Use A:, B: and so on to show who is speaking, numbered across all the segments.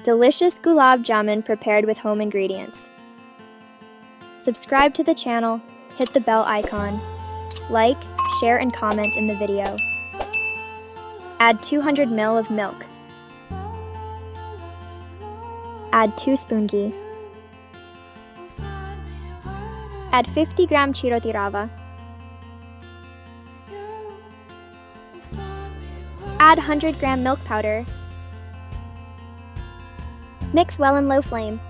A: Delicious Gulab Jamun prepared with home ingredients. Subscribe to the channel, hit the bell icon, like, share and comment in the video. Add 200 ml of milk. Add 2 spoon ghee. Add 50 gram chiroti rava. Add 100 gram milk powder. Mix well in low flame.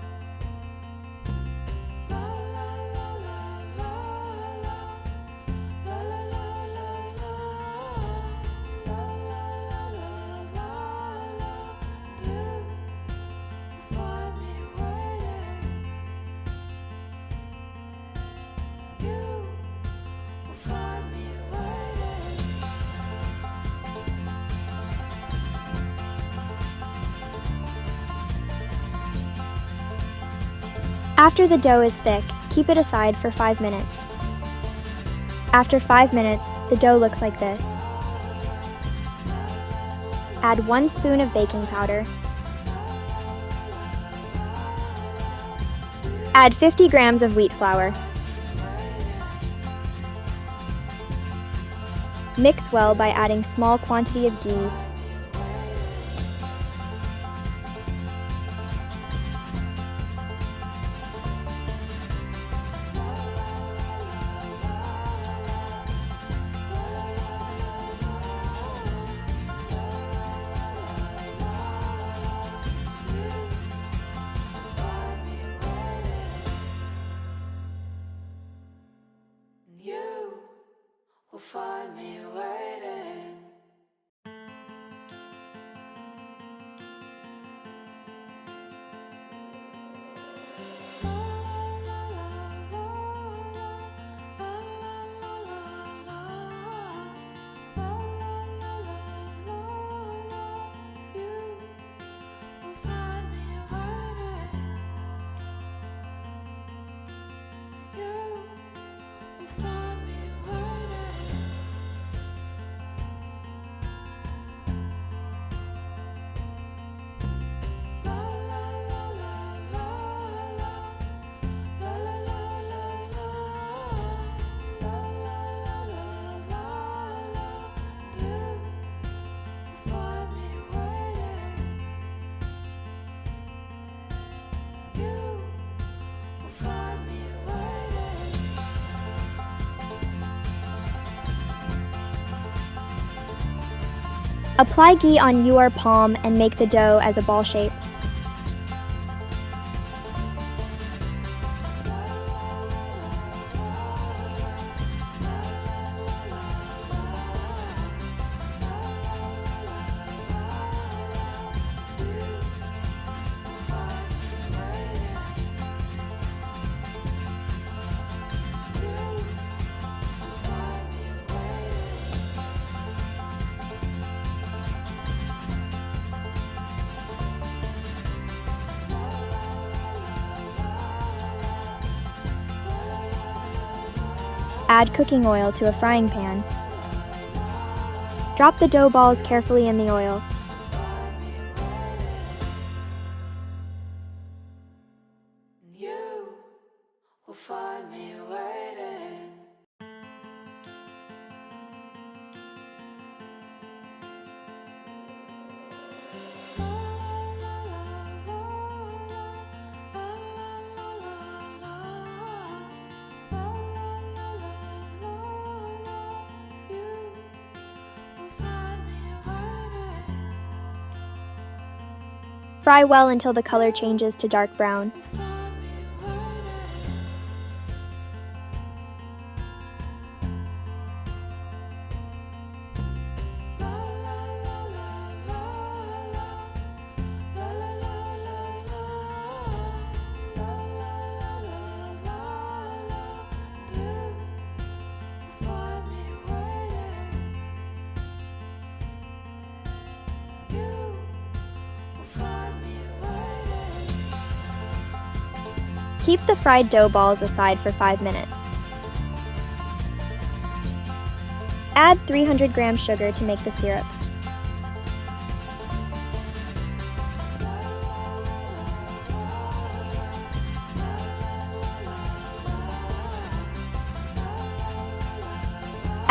A: After the dough is thick, keep it aside for 5 minutes. After 5 minutes, the dough looks like this. Add 1 spoon of baking powder. Add 50 grams of wheat flour. Mix well by adding small quantity of ghee.
B: Find me waiting.
A: Apply ghee on your palm and make the dough as a ball shape. Add cooking oil to a frying pan. Drop the dough balls carefully in the oil.
B: You will find me waiting.
A: Fry well until the color changes to dark brown. Keep the fried dough balls aside for 5 minutes. Add 300 grams sugar to make the syrup.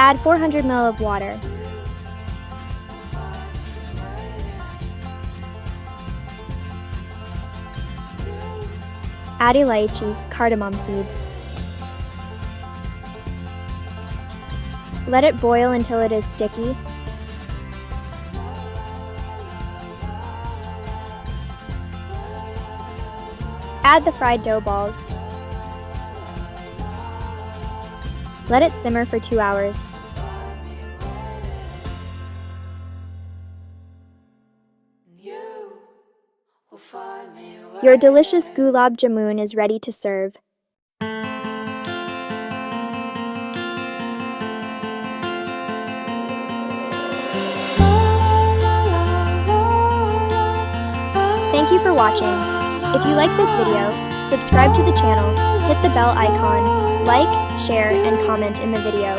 A: Add 400 ml of water. Add elaichi, cardamom seeds. Let it boil until it is sticky. Add the fried dough balls. Let it simmer for 2 hours. Your delicious Gulab Jamun is ready to serve. Thank you for watching. If you like this video, subscribe to the channel, hit the bell icon, like, share, and comment in the video.